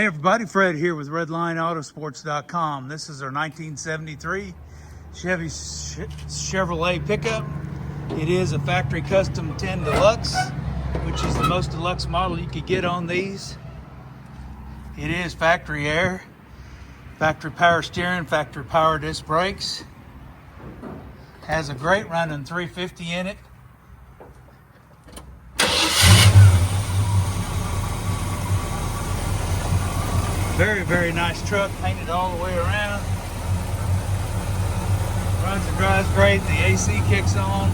Hey everybody, Fred here with RedlineAutosports.com. This is our 1973 Chevrolet pickup. It is a factory custom 10 deluxe, which is the most deluxe model you could get on these. It is factory air, factory power steering, factory power disc brakes. Has a great running 350 in it. Very, very nice truck, painted all the way around. Runs and drives great. The AC kicks on.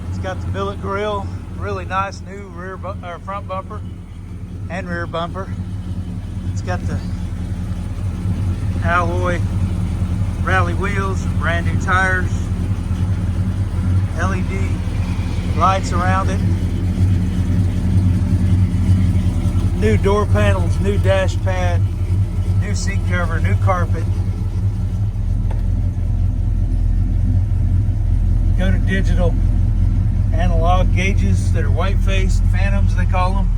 It's got the billet grille, really nice new front bumper and rear bumper. It's got the alloy rally wheels, brand new tires, LED lights around it. New door panels, new dash pad, new seat cover, new carpet. Dakota digital analog gauges that are white faced, phantoms they call them.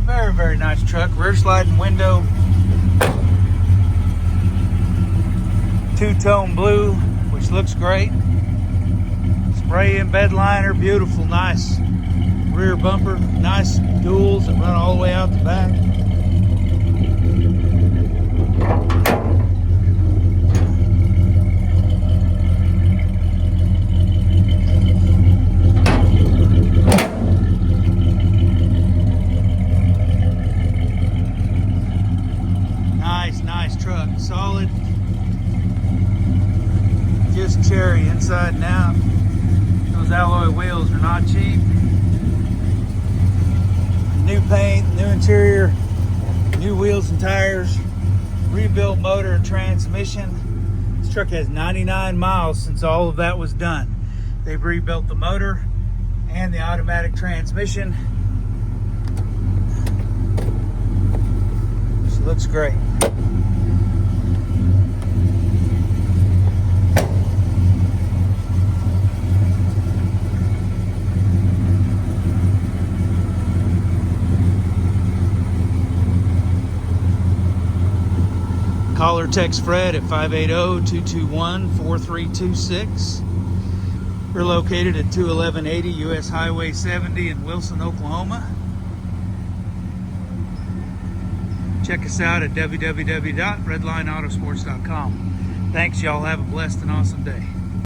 Very, very nice truck. Rear sliding window. Two-tone blue, which looks great. Spray in bedliner, beautiful, nice. Rear bumper, nice duals that run all the way out the back. Nice truck, solid. Just cherry inside and out. Those alloy wheels are not cheap. New paint, new interior, new wheels and tires, rebuilt motor and transmission. This truck has 99 miles since all of that was done. They've rebuilt the motor and the automatic transmission. This looks great. Call or text Fred at 580-221-4326. We're located at 21180 US Highway 70 in Wilson, Oklahoma. Check us out at www.redlineautosports.com. Thanks, y'all. Have a blessed and awesome day.